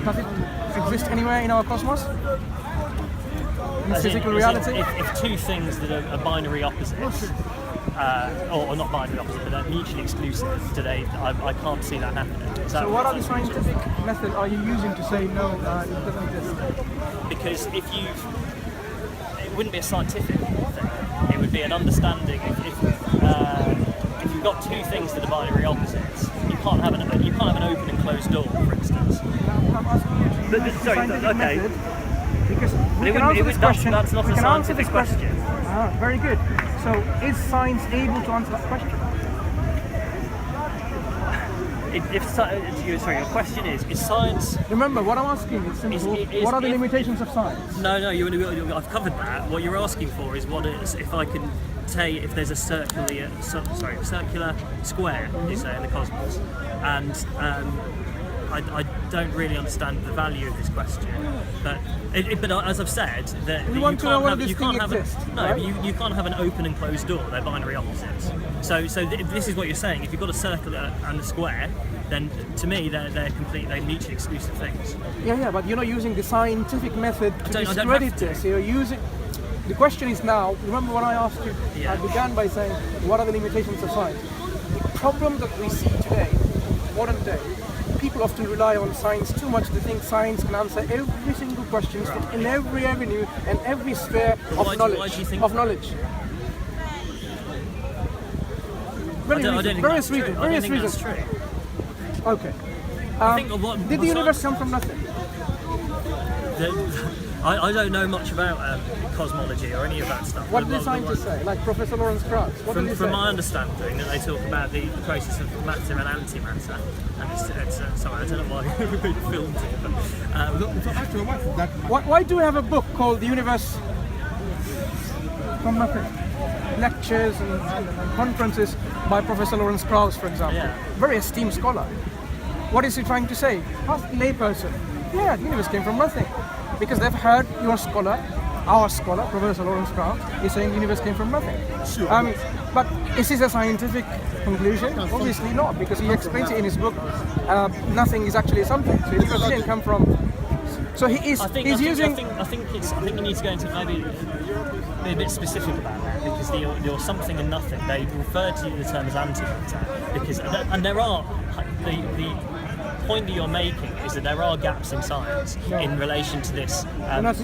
Does it exist anywhere in our cosmos? In physical reality? If two things that are binary opposites, or not binary opposite, but they're mutually exclusive today, I can't see that happening. So what are the scientific methods are you using to say no, it doesn't exist? Because it wouldn't be a scientific thing, it would be an understanding. If you've got two things that are binary opposites, you can't have an open and closed door, for instance. I'm asking you to use the scientific method, because we can answer this question. That's not a scientific question. Ah, very good. So is science able to answer that question? Sorry, your question is science... Remember, what I'm asking is simple. What are the limitations of science? No, I've covered that. What you're asking for is what is, if I can say if there's a circular square, you say, in the cosmos, and I don't really understand the value of this question, but as I've said, that we you want to know whether you this can't thing have exists. right? You can't have an open and closed door. They're binary opposites. So this is what you're saying. If you've got a circular and a square, then to me they're mutually exclusive things. Yeah, but you're not using the scientific method to discredit this. You're using. The question is now. Remember when I asked you? Yeah. I began by saying, what are the limitations of science? The problem that we see today, modern day. People often rely on science too much to think science can answer every single question in every avenue and every sphere of knowledge. Why do you think knowledge. Various reasons. That's true. Okay. Did the universe come from nothing? I don't know much about cosmology or any of that stuff. What do the scientists say? Like Professor Lawrence Krauss? From my understanding, that they talk about the process of matter and antimatter, and it's sorry, I don't know why we filmed it, but why do we have a book called The Universe from Nothing? Lectures and conferences by Professor Lawrence Krauss, for example. Yeah. Very esteemed scholar. What is he trying to say? Ask the layperson. Yeah, the universe came from nothing. Because they've heard your scholar, our scholar, Professor Lawrence Krauss, is saying the universe came from nothing. Sure. But is this a scientific conclusion? Obviously not, because he explains it in his book. Nothing is actually something. So the universe didn't come from. So he's using. I think you need to go into maybe be a bit specific about that, because the something and nothing, they refer to the term as antimatter, because there are the point that you're making is that there are gaps in science in relation to this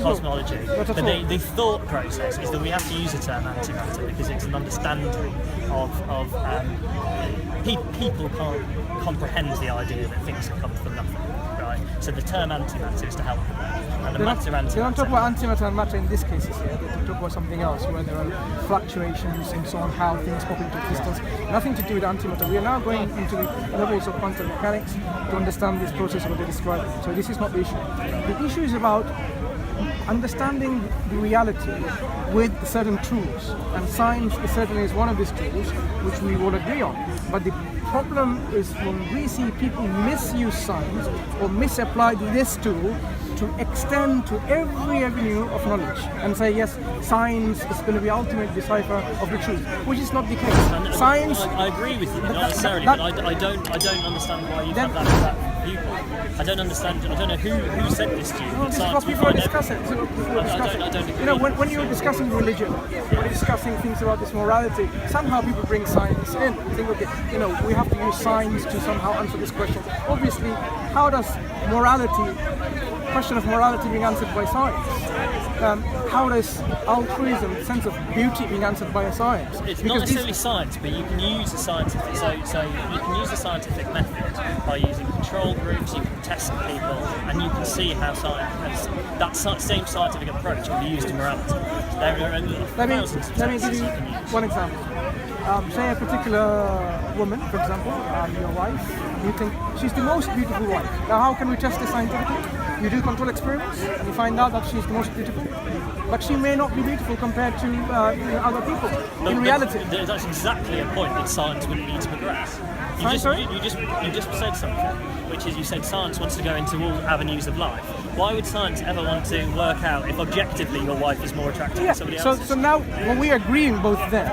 cosmology. But the thought process is that we have to use the term antimatter because it's an understanding of people can't comprehend the idea that things have come from nothing. Right? So the term antimatter is to help them. And the matter antimatter. They don't talk about antimatter and matter in this case here. They talk about something else where there are fluctuations and so on, how things pop into existence. Nothing to do with antimatter. We are now going into the levels of quantum mechanics to understand this process of what they describe. So this is not the issue. The issue is about understanding the reality with certain tools, and science certainly is one of these tools which we will agree on. But the problem is when we see people misuse science or misapply this tool to extend to every avenue of knowledge and say yes, science is going to be the ultimate decipher of the truth, which is not the case. Science. I agree with you, not necessarily, but I don't understand why you have that viewpoint. I don't understand. I don't know who said this to you. Well, this is what people are discussing. I don't agree. You know, when you're discussing religion, when you're discussing things about this morality, somehow people bring science in. You think, okay, you know, we have to use science to somehow answer this question. Obviously, how does question of morality being answered by science? How does altruism, the sense of beauty, being answered by a science? It's not necessarily science, but you can use a scientific. So you can use a scientific method by using control groups. You can test people, and you can see how that same scientific approach can be used in morality. There are thousands of let me give you one example. Say a particular woman, for example, your wife. You think she's the most beautiful wife. Now, how can we test this scientifically? You do control experiments, and you find out that she's the most beautiful, but she may not be beautiful compared to other people. In reality, that's exactly a point that science wouldn't need to progress. You just said something, which which is you said science wants to go into all avenues of life. Why would science ever want to work out if objectively your wife is more attractive than somebody else's? So now when we agreeing both then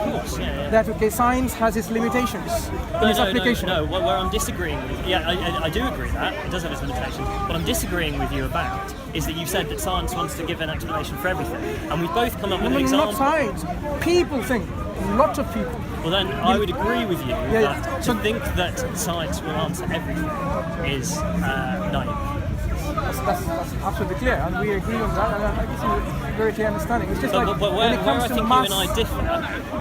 that okay, science has its limitations in its application. No, where I'm disagreeing with you, I do agree that it does have its limitations. What I'm disagreeing with you about is that you said that science wants to give an explanation for everything, and we've both come up with an example. Not science. People think. Lots of people. Well then, I would agree with you that to think that science will answer everything is naive. That's absolutely clear, and we agree on that, and I guess it's very clear understanding. It's just but when it comes I to think mass... you and I differ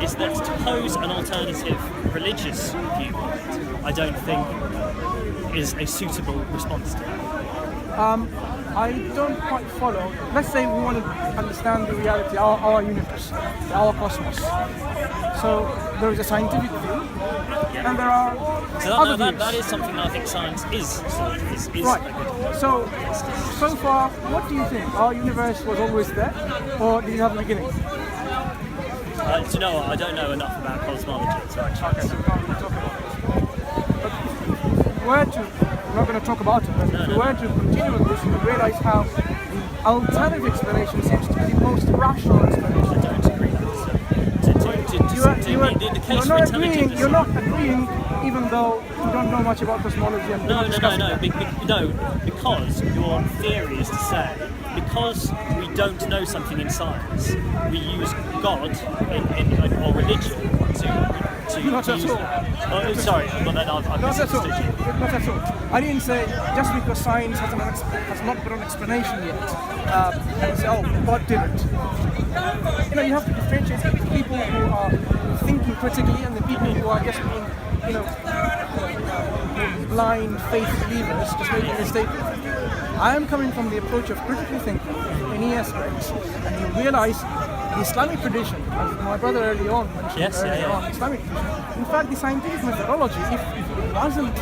is that to pose an alternative religious viewpoint, I don't think is a suitable response to that. I don't quite follow. Let's say we want to understand the reality, our universe, our cosmos. So there is a scientific view, and there are other views. That is something that I think science is right. So far, what do you think? Our universe was always there, or did it have a beginning? Do you know what? I don't know enough about cosmology to actually. Okay, so we can't talk about it. But if we were to, we're not going to talk about it, but if we were to continue with this, we realize how the alternative explanation seems to be the most rational explanation. I don't agree with this. You're not agreeing, even though you don't know much about cosmology and No, because your theory is to say, because we don't know something in science, we use God or religion to not at all. Oh, sorry, but then I've misunderstood you. Not at all. I didn't say just because science has not got an explanation yet, and say, oh, God didn't. You have to differentiate the people who are thinking critically and the people who are just being, blind faith believers, just making a statement. I am coming from the approach of critical thinking in any aspects, and you realize the Islamic tradition, as my brother earlier on mentioned Islamic tradition. In fact, the scientific methodology, if it wasn't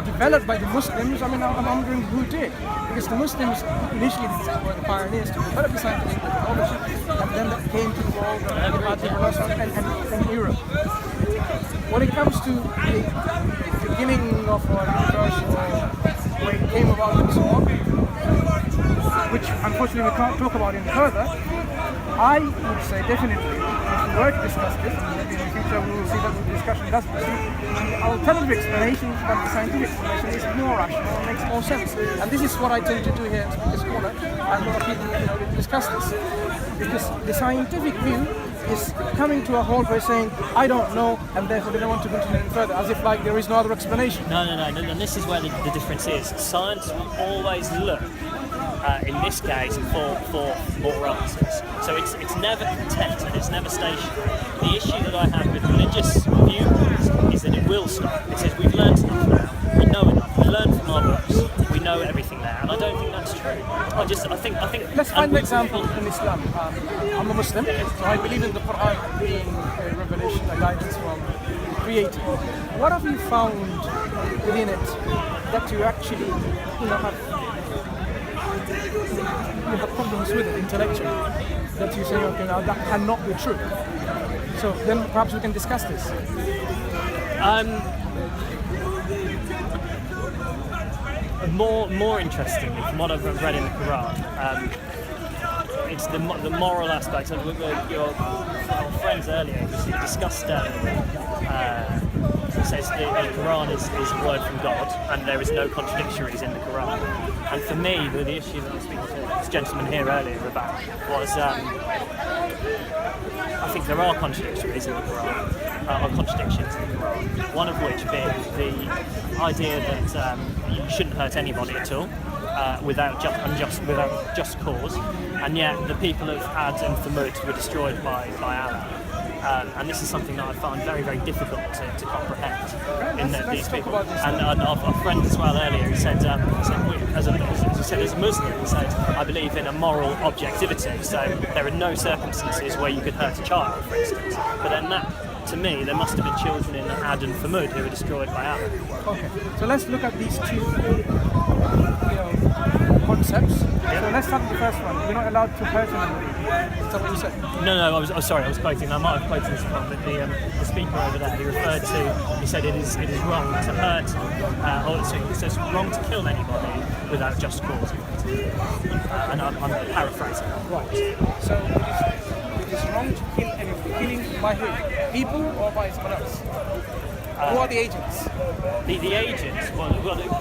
developed by the Muslims, I'm wondering who did. Because the Muslims initially were the pioneers to develop the scientific methodology, and then that came to the world and Europe. When it comes to the beginning of our universe, where it came about and so on, which unfortunately we can't talk about any further, I would say definitely, if we were to discuss this, and maybe in the future we will see that the discussion does proceed, the alternative explanation than the scientific explanation is more rational and makes more sense. And this is what I tend to do here in Speakerscorner, and a lot of people discuss this. Because the scientific view is coming to a halt by saying, I don't know, and therefore they don't want to continue any further, as if like there is no other explanation. No, and this is where the difference is. Science will always look, in this case, for more answers. So it's never content and it's never stationary. The issue that I have with religious viewpoints is that it will stop. It says we've learned enough now, we know enough, we learn from our books, we know everything there, and I don't think that's true. I think. Let's find an example in Islam. I'm a Muslim, so I believe in the Quran being a revelation, a guidance from the Creator. What have you found within it that you actually, have problems with it intellectually? That you say, okay, now that cannot be true. So then perhaps we can discuss this. More interestingly, from what I've read in the Quran, it's the moral aspects. Of your friends earlier discussed. It says the Quran is a word from God, and there is no contradictories in the Quran. And for me, the issue that I was speaking to this gentleman here earlier about was, I think there are contradictories in the Quran, or contradictions in the Quran. One of which being the idea that you shouldn't hurt anybody at all, without just cause, and yet the people of Ad and Thamud were destroyed by Allah. And this is something that I found very, very difficult to comprehend. These people. And our friend as well earlier, he said, as a Muslim, he said, I believe in a moral objectivity. So there are no circumstances where you could hurt a child, for instance. But then to me, there must have been children in Ad and Thamud who were destroyed by Allah. Okay, so let's look at these two concepts. So let's start with the first one. You're not allowed to hurt anybody. Is that what you said? No, I was quoting. I might have quoted this wrong, but the speaker over there, he said it is wrong to hurt, it says wrong to kill anybody without just cause. And I'm paraphrasing. Right. So it is wrong to kill anybody. Killing by who? People or by someone else? Who are the agents? The agents. Well,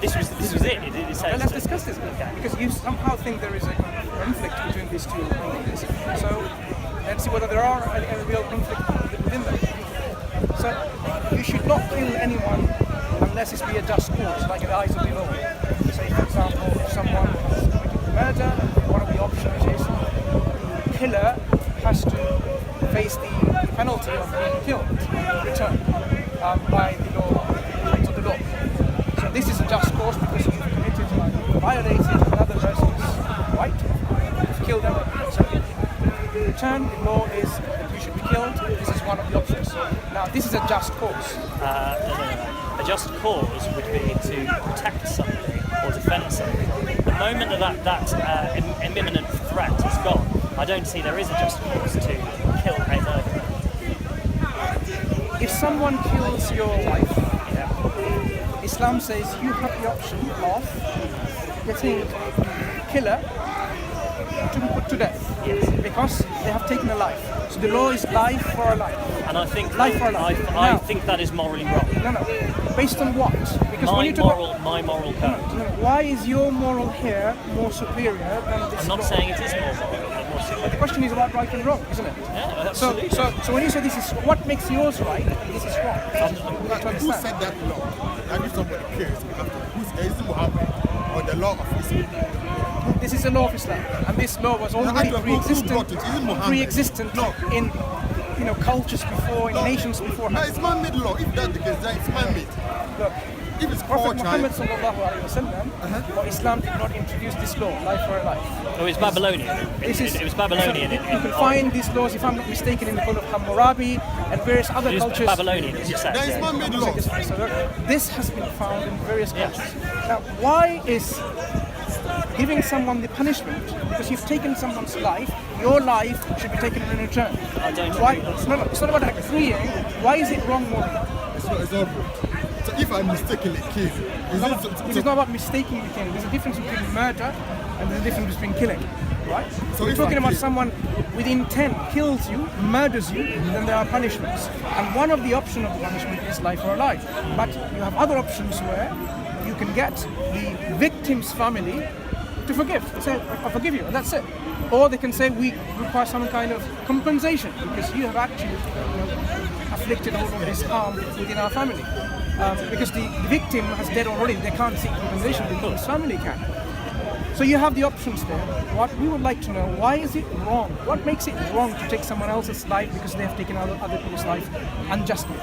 this was it. It says. Well, let's discuss this, okay. Because you somehow think there is a conflict between these two things. So let's see whether there are a real conflict within them. So you should not kill anyone unless it's be a just cause, like in the eyes of the law. Say, for example, if someone has committed murder, one of the options is the killer has to face the penalty of being killed in return. By the law, of the law. So this is a just cause because you've committed, violated another person's right, you've killed them. So in return, the law is that you should be killed. This is one of the options. Now, this is a just cause. A just cause would be to protect somebody or defend somebody. The moment that imminent threat is gone, I don't see there is a just cause to kill a murderer. If someone kills your wife, Islam says you have the option of getting the killer to be put to death. Yes. Because they have taken a life. So the law is life for a life. And I think life for a life. I think that is morally wrong. No. Based on what? Because my moral code. Why is your moral here more superior than this? I'm not saying it is more moral. But the question is about right and wrong, isn't it? Yeah, absolutely. So when you say this is what makes yours right, this is wrong. Who said that law? That if somebody kills, is it Muhammad or the law of Islam? This is the law of Islam, and this law was already pre-existent in cultures before, in nations before. No, it's man-made law. If that's the case, then it's man-made. Look, if it's Prophet Muhammad sallallahu alaihi wasallam, or Islam did not introduce this law, life for a life. Oh, it's Babylonian. It was Babylonian. You can find these laws, if I'm not mistaken, in the book of Hammurabi and various other cultures. Babylonian, as you said. There is man-made law. So this has been found in various cultures. Now, why is giving someone the punishment because you've taken someone's life, your life should be taken in return? I don't why? agree. It's not about agreeing. Why is it wrong morally? It's not wrong. So if I mistakenly kill you, it's not about mistakenly killing. There's a difference between murder and there's a difference between killing, right? So we're talking about someone with intent kills you, murders you, then there are punishments. And one of the options of the punishment is life or life. But you have other options where you can get the victim's family to forgive. Say, I forgive you, and that's it. Or they can say, we require some kind of compensation because you have actually afflicted all of this harm within our family. Because the victim has dead already, they can't seek compensation, but his family can. So you have the options there. What we would like to know, why is it wrong? What makes it wrong to take someone else's life because they have taken other people's life unjustly?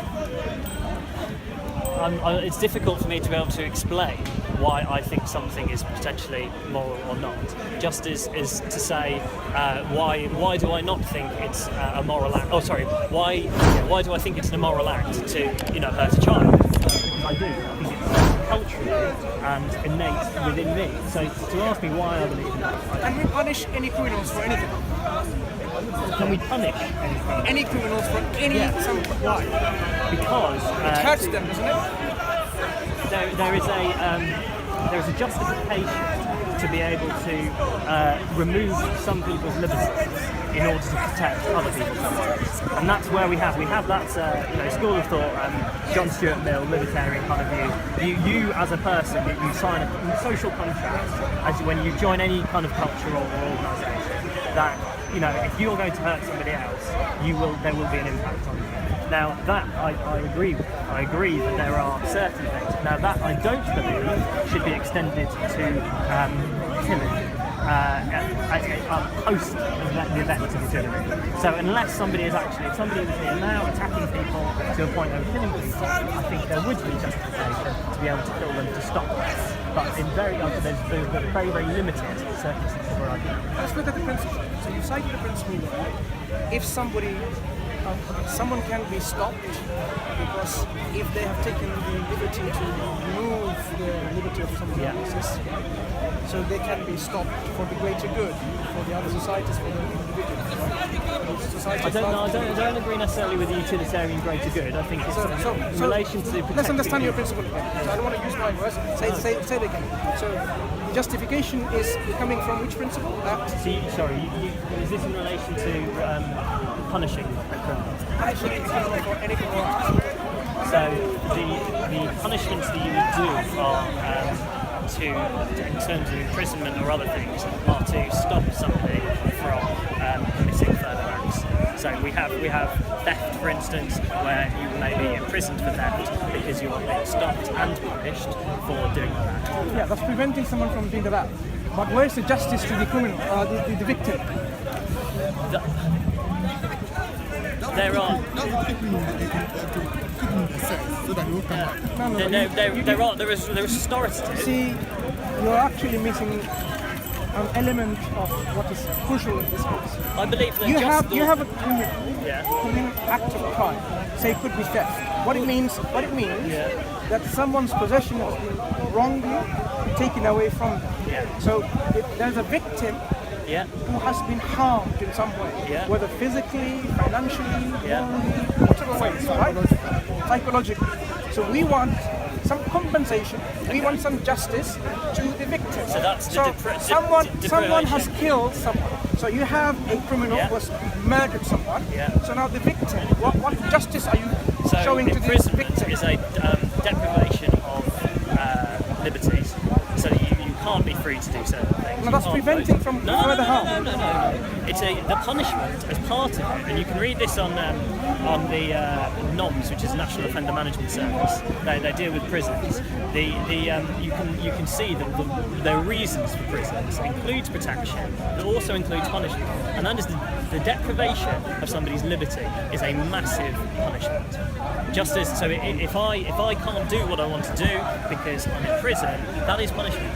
It's difficult for me to be able to explain why I think something is potentially moral or not. Just as to say, why do I not think it's a moral act? Oh, sorry. Why do I think it's an immoral act to hurt a child? Because I do. I think it's cultural and innate within me. So to ask me why I believe in that. Can we punish any criminals for anything? Can we punish anything? Any criminals for any? Why? Because it hurts them, doesn't it? There is a justification to be able to remove some people's liberties in order to protect other people's liberties, and that's where we have that school of thought, John Stuart Mill, libertarian kind of view. You as a person, you sign a social contract as when you join any kind of culture or organisation that if you're going to hurt somebody else, there will be an impact on you. Now that I agree with. I agree that there are certain things. Now that I don't believe should be extended to killing post the event of killing. So unless somebody is if somebody is here now attacking people to a point of killing people, I think there would be justification to be able to kill them to stop this. But in there's very, very limited circumstances where I do. Let's look at the principle. So you cited the principle that if somebody someone can be stopped because if they have taken the liberty to remove the liberty of someone else's, so they can be stopped for the greater good, for the other societies, for the individuals. I don't agree necessarily with the utilitarian greater good. I think it's in relation to protecting. Let's understand your principle again. So I don't want to use my words. Say it again. So justification is coming from which principle? Is this in relation to punishing criminals? Punishing a criminal for anything wrong. So the punishments that you would do are in terms of imprisonment or other things, are to stop somebody from committing further acts. So we have theft, for instance, where you may be imprisoned for theft because you're being stopped and punished for doing that. Yeah, that's preventing someone from doing that. But where's the justice to the criminal, the victim? There are. There is restorative. See, you're actually missing an element of what is crucial in this case. I believe that you have a criminal act of crime. Say it could be theft. What it means that someone's possession has been wrongly taken away from them. Yeah. So if there's a victim who has been harmed in some way, whether physically, financially, morally, whatever ways, right? Psychologically. So we want some compensation, we want some justice to the victim. So that's someone has killed someone. So you have a criminal who has murdered someone. So now the victim, what justice are you showing to the victim? Is a deprivation of liberties. So you can't be free to do certain things. No, that's preventing from further harm. No. It's the punishment as part of it, and you can read this on the NOMS, which is National Offender Management Service. They deal with prisons. You can see that the reasons for prisons includes protection, but also includes punishment, and that is the deprivation of somebody's liberty is a massive punishment. Just as so, if I can't do what I want to do because I'm in prison, that is punishment.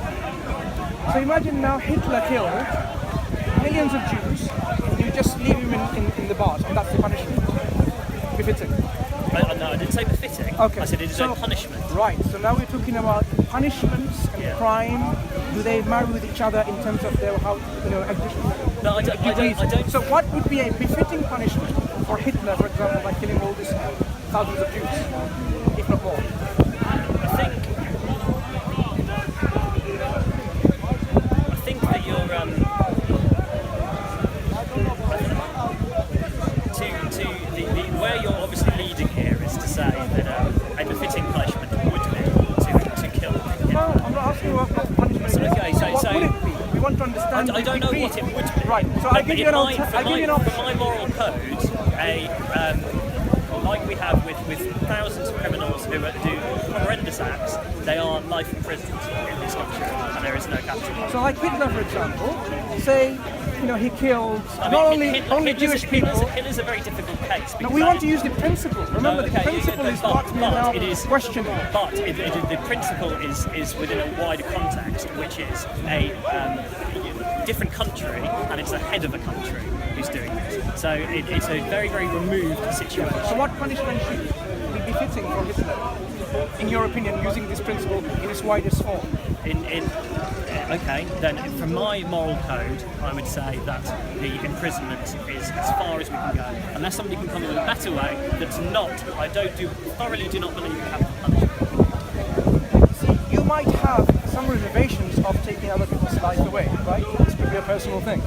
So imagine now Hitler killed millions of Jews, and you just leave him in the bars, and that's the punishment. Befitting. No, I didn't say befitting. Okay. I said it is a punishment. Right. So now we're talking about punishments and crime. Do they marry with each other in terms of their No, I don't. So what would be a befitting punishment for Hitler, for example, by killing all these thousands of Jews, if not more? I think that you're where you're obviously leading here is to say that a befitting punishment would be to kill. No, I'm not asking you what punishment. What would it be? We want to understand. I don't know what it would be. Right. So I give you an option. For my moral code, like we have with thousands of criminals who do horrendous acts, they are life in prison in this country, and there is no capital. So like Hitler, for example, say, he killed only Jewish people. Hitler's a very difficult case. No, we want to use the principle. Remember, the principle is what we're now questioning. But the principle is within a wider context, which is a different country, and it's the head of a country who's doing this. So it's a very, very removed situation. So what punishment should be befitting for Hitler, in your opinion, using this principle in its widest form? Okay, then from my moral code, I would say that the imprisonment is as far as we can go. Unless somebody can come up with a better way that's not, thoroughly do not believe in capital punishment. See, you might have some reservations of taking other people's life away, right? This could be a personal thing.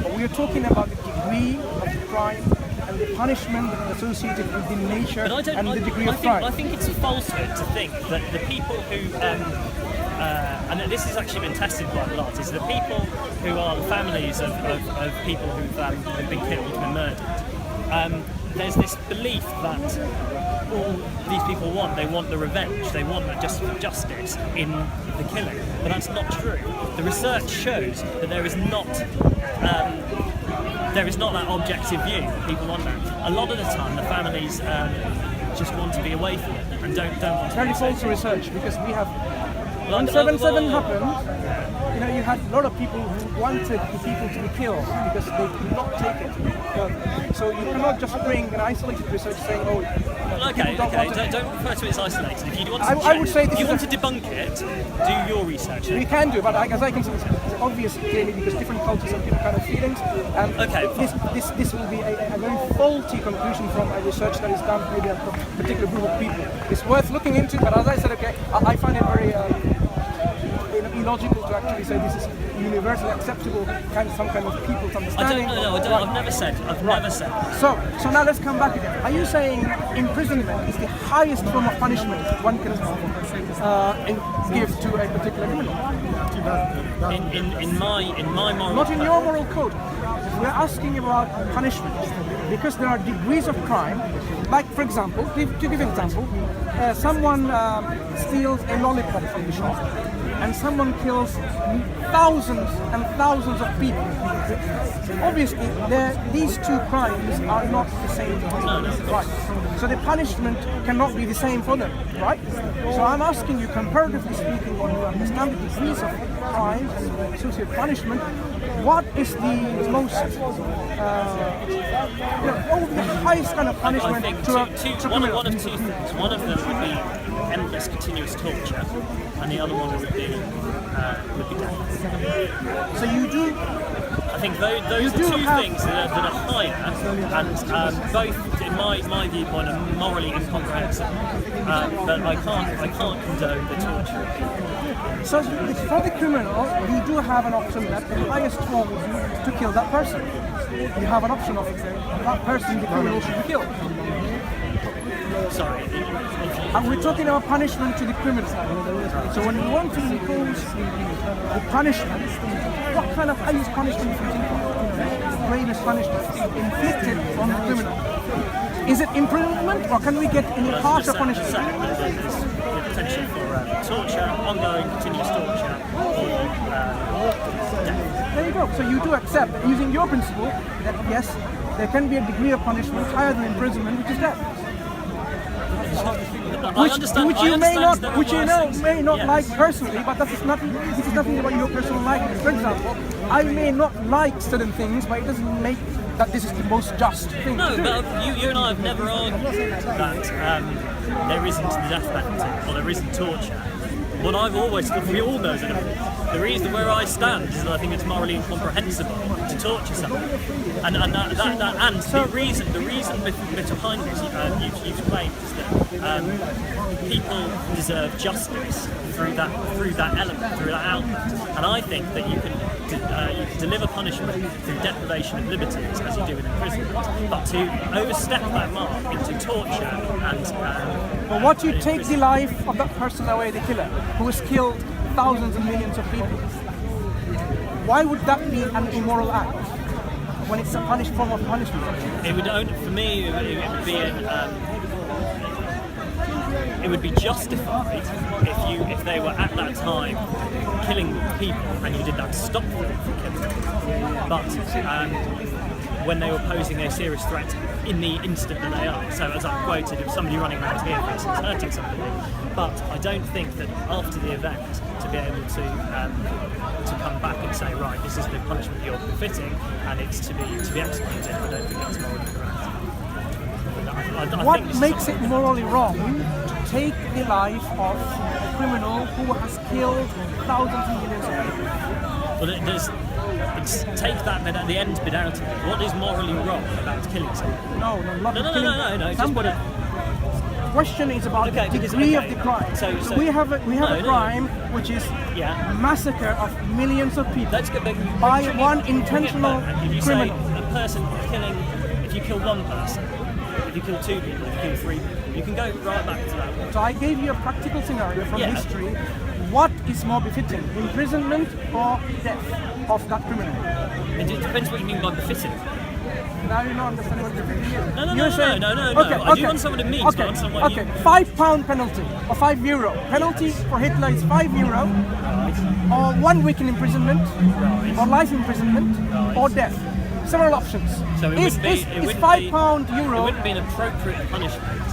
But we are talking about the degree of the crime and the punishment associated with the nature and the degree of crime. I think it's a falsehood to think that the people who and this has actually been tested quite a lot, is the people who are the families of people who've been killed, been murdered. There's this belief that all these people want, they want the revenge, they want that justice in the killing, but that's not true. The research shows that there is not that objective view. People want that. A lot of the time, the families just want to be away from it and don't want to. Very false research, because we have When 7/7 happened, you had a lot of people who wanted the people to be killed because they could not take it. So you cannot just bring an isolated research saying, Okay, don't refer to it as isolated. If you want to, I would say if you want to debunk it, do your research. We can do, but as I can see, it's obvious clearly because different cultures have different kind of feelings. This will be a very faulty conclusion from a research that is done maybe a particular group of people. It's worth looking into, but as I said, I find it very illogical to actually say this is universally acceptable, some kind of people's understanding. I've never said. So now let's come back again. Are you saying imprisonment is the highest form of punishment one can give to a particular criminal? In my moral Not in your moral code. We're asking about punishment because there are degrees of crime. Like, for example, to give an example, someone steals a lollipop from the shop and someone kills thousands and thousands of people. Obviously, these two crimes are not the same. Right. So the punishment cannot be the same for them, right? So I'm asking you, comparatively speaking, when you understand the degrees of crime and associated punishment, what is the most, what would be the highest kind of punishment to a criminal? One of two things. One of them would be endless, continuous torture, and the other one would be death. So you do. I think those are two things that are higher, and both, in my viewpoint, are morally incomprehensible. But I can't condone the torture. So for the criminal, you do have an option that the highest form would be to kill that person. You have an option of that person, the criminal, should be killed. Sorry. And we're talking about punishment to the criminal. So when you want to impose the punishment, what kind of highest punishment do you think of? Greatest punishment inflicted on the criminal? Is it imprisonment, or can we get any harsher punishment? There's the potential for torture, ongoing, continuous torture, or death. There you go. So you do accept, using your principle, that yes, there can be a degree of punishment higher than imprisonment, which is death. Which you may not like personally, but this is nothing about your personal liking. For example, I may not like certain things, but it doesn't make that this is the most just thing. No, but you and I have never argued that there isn't the death penalty or there isn't torture. What I've always thought, we all know that the reason where I stand is that I think it's morally incomprehensible to torture someone, and the reason behind this you've claimed is that people deserve justice through that element, through that outlet, and I think that you can deliver punishment through deprivation of liberties as you do with imprisonment, but to overstep that mark into torture and but what you take the life of that person away, the killer, who has killed thousands and millions of people, why would that be an immoral act when it's a form of punishment? It would for me it would be justified if they were at that time killing people and you did that to stop them from killing them. But when they were posing a serious threat in the instant that they are. So as I quoted, if somebody running around here, for instance, hurting somebody. But I don't think that after the event to be able to come back and say, right, this is the punishment you're befitting, and it's to be executed. I don't think that's morally correct. What makes it morally wrong to take the life of a criminal who has killed thousands and millions of people? Well, take that bit at the end bit out of it. What is morally wrong about killing someone? No, No. Somebody. The question is about the degree of the crime. So we have a crime which is massacre of millions of people by one intentional criminal. Say a person killing, if you kill one person, if you kill two people, if you kill three people, you can go right back to that. So I gave you a practical scenario from history. What is more befitting, imprisonment or death of that criminal? It depends what you mean by befitting. Now you're not understanding what befitting is. No. I do understand what it means, but I understand what you... £5 penalty or €5. Penalty for Hitler is €5, or 1 week in imprisonment, or life imprisonment, or death. Several options. So is £5 euro? It wouldn't be an appropriate punishment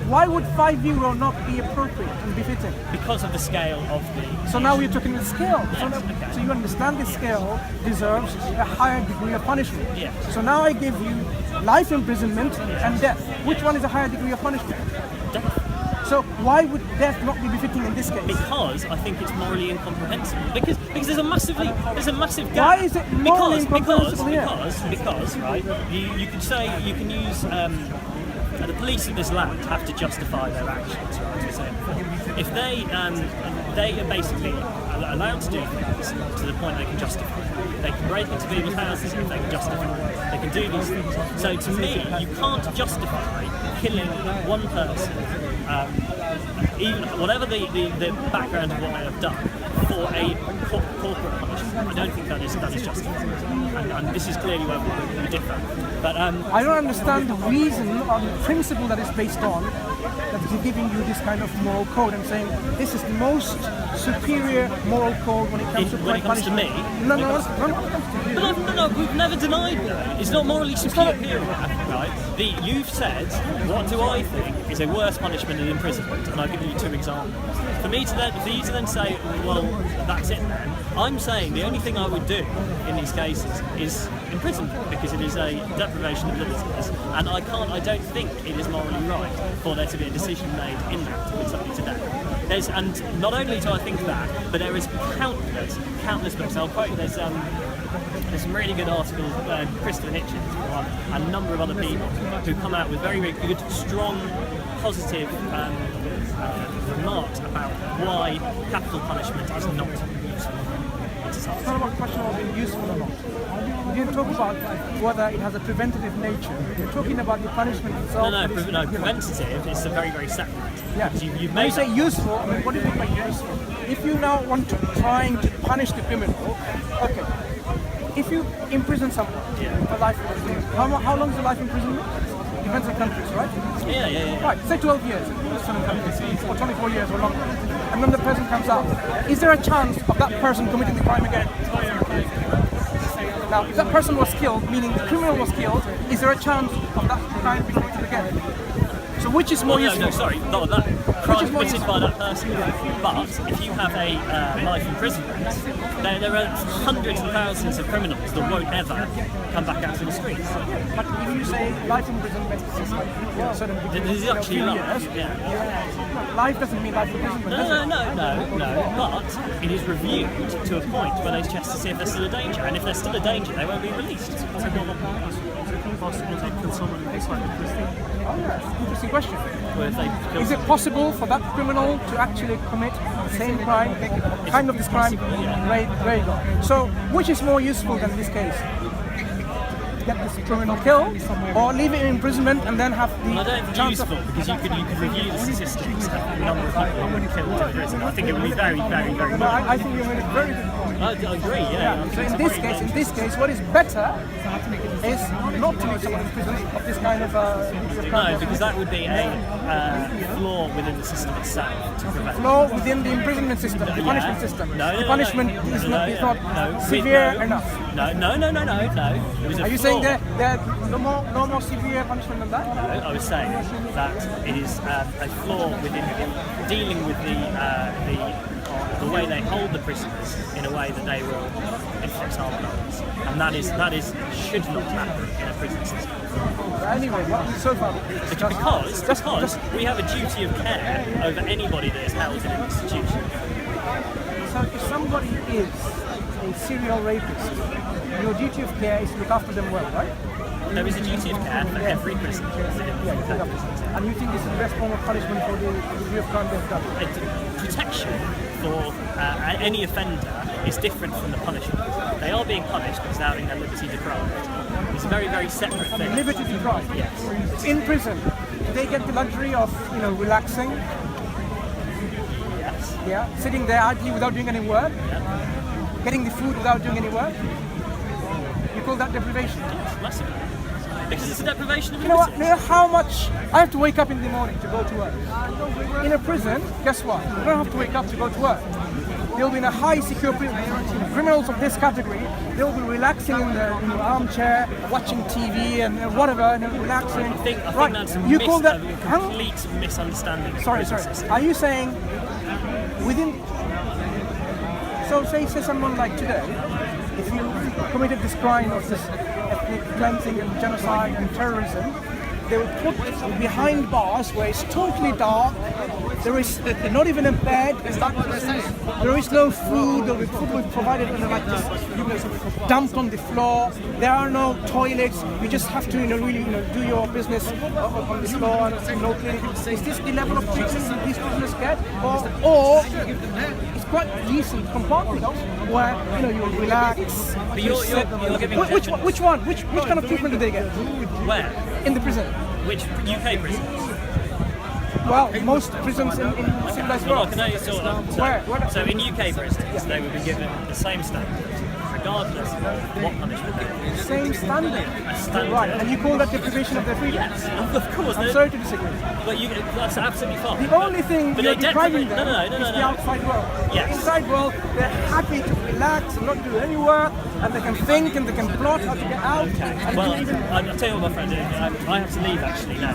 why would €5 not be appropriate and befitting? Because of the scale of the... So now we're talking the scale. So, Yes, okay. so you understand the scale deserves a higher degree of punishment. Yeah. So now I give you life imprisonment and death. Which one is a higher degree of punishment? Death. So why would death not be befitting in this case? Because I think it's morally incomprehensible. Because there's a massive gap. Why is it morally incomprehensible here? Because right, you could say you can use the police of this land have to justify their actions, right? So if they are basically allowed to do things to the point they can justify. They can break into people's houses if they can justify it. They can do these things. So to me, you can't justify killing one person, even whatever the background of what they have done, for a corporate punishment. I don't think that is justified. And this is clearly where we differ. But I don't understand the reason or the principle that is based on that is giving you this kind of moral code and saying this is the most superior moral code when it comes to when it comes to me. No, when it comes to you. No, we've never denied that. It's not morally superior, right? You've said, what do I think is a worse punishment than imprisonment? And I've given you two examples. For you to then say, well, that's it then, I'm saying the only thing I would do in these cases is imprisonment, because it is a deprivation of liberties, and I don't think it is morally right for there to be a decision made in that to put somebody to death. And not only do I think that, but there is countless books. I'll quote, there's some really good articles, Christopher Hitchens and a number of other people who come out with very, very good, strong, positive remarks about why capital punishment is not useful. It's not about the question of being useful or not. We didn't talk about whether it has a preventative nature. We're talking about the punishment itself. No, preventative is a very, very separate. Yeah. You've When you made say useful, I mean, what do you mean by useful? If you now want to trying to punish the criminal, okay. If you imprison someone for life imprisonment, how long is the life imprisonment? Depends on countries, right? Yeah. Right, say 12 years in certain countries, or 24 years or longer. And then the person comes out. Is there a chance of that person committing the crime again? Now, if that person was killed, meaning the criminal was killed, is there a chance of that crime being committed again? So which is more useful? No, sorry, not that crime committed by that person. But if you have a life imprisonment, there are hundreds and thousands of criminals that won't ever come back out to the streets. But if you say life imprisonment is like certain This is actually life. years, Yeah. life doesn't mean life imprisonment, does it? No. But it is reviewed to a point where they test to see if they're still a danger, and if they're still a danger, they won't be released. Is it possible to kill someone in this like prison? Oh, yeah. Interesting question. Where if they kill Is it possible for that criminal to actually commit the same crime, kind of this crime? Very good. So, which is more useful than this case? Get this criminal killed, or leave it in imprisonment and then have the I don't think it's chance useful, of... because you could review the statistics of the number of people who were killed in prison. I think it would be very, very, very No, low. I think you made a very good point. I agree, yeah. So in this case, what is better is not to leave someone in prison of this kind of crime. No, because that would be a flaw within the system itself to prevent. Flaw within the imprisonment system, the punishment system. The punishment is not severe enough. No. It was a Are you flaw. saying there no more severe punishment than that? No, I was saying that it is a flaw within dealing with the way they hold the prisoners in a way that they will inflict harm on others, and that is should not happen in a prison system. Anyway, so far Because we have a duty of care over anybody that is held in an institution. So if somebody is a serial rapist, your duty of care is to look after them well, right? There is a duty of care for every prisoner. And you think this is the best form of punishment for the degree of crime they've done? Protection for any offender is different from the punishment. They are being punished because they're having their liberty deprived. It's a very, very separate thing. Liberty deprived. Yes. In prison, do they get the luxury of relaxing? Yes. Yeah, sitting there idly without doing any work, Yeah. getting the food without doing any work. You call that deprivation? Yes, massively. Because it's a deprivation of You know what? liberty. You know how much I have to wake up in the morning to go to work. In a prison, guess what? You don't have to wake up to go to work. they'll be in a high secure prison. Criminals of this category, they'll be relaxing in the armchair, watching TV and whatever, and relaxing. I think right? that's You call that a complete misunderstanding. Sorry. Are you saying within? So say someone like today, if you committed this crime of this ethnic cleansing and genocide and terrorism, they will put behind bars where it's totally dark. There is not even a bed. There is no food. The food will be provided in like this, dumped on the floor. There are no toilets. You just have to, really, do your business on this floor and no cleaning. Is this the level of treatment these prisoners get, or it's quite decent compartments where you relax? But you're giving which one? Which kind of treatment do they get? Where? In the prison. Which UK prisons? Well, most prisons in civilized world. So in UK prisons, they would be given the same standard, regardless of what punishment they get. Same standard. Right, and you call that deprivation of their freedom? Yes, of course. I'm sorry to disagree. But that's absolutely fine. The only thing you're depriving them is the outside world. Yes. The inside world, they're happy to relax and not do any work, and they can think and they can plot how to get out. Okay. Well, I'll tell you what, my friend, I have to leave actually now.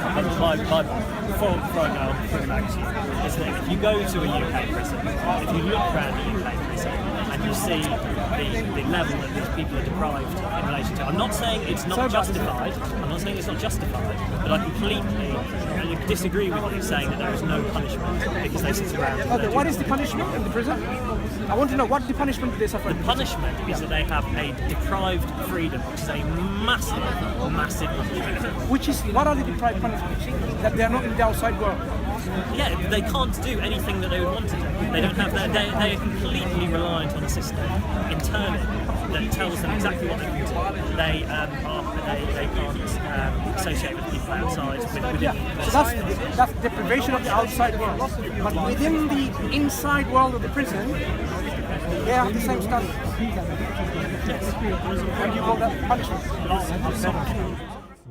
Before I go through the magazine, is that if you go to a UK prison, if you look around a UK prison, and you see the level that these people are deprived in relation to. I'm not saying it's not justified. But I completely disagree with you saying that there is no punishment because they sit around. Okay, what is the punishment in the prison? I want to know what the punishment they suffer. The punishment is that they have a deprived freedom, which is a massive punishment. What are the deprived punishments? That they are not in the outside world. Yeah, they can't do anything that they would want to do. They don't have that. They are completely reliant on a system internally that tells them exactly what they can do. They can't associate with people outside. So that's deprivation of the outside world. But within the inside world of the prison, they have the same standards. Yes. And you call that punishment?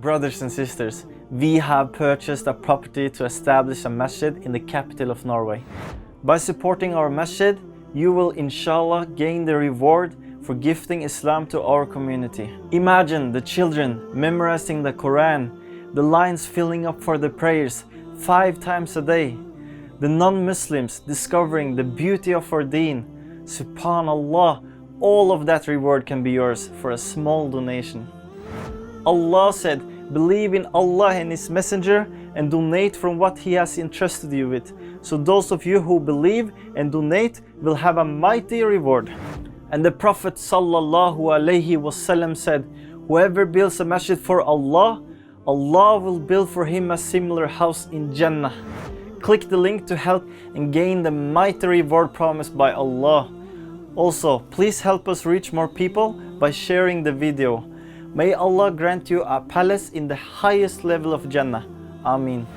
Brothers and sisters, we have purchased a property to establish a masjid in the capital of Norway. By supporting our masjid, you will inshallah gain the reward for gifting Islam to our community. Imagine the children memorizing the Quran, the lines filling up for the prayers 5 times a day, the non-Muslims discovering the beauty of our deen. Subhanallah, all of that reward can be yours for a small donation. Allah said, believe in Allah and His Messenger and donate from what He has entrusted you with. So those of you who believe and donate will have a mighty reward. And the Prophet ﷺ said, whoever builds a masjid for Allah, Allah will build for him a similar house in Jannah. Click the link to help and gain the mighty reward promised by Allah. Also, please help us reach more people by sharing the video. May Allah grant you a palace in the highest level of Jannah. Ameen.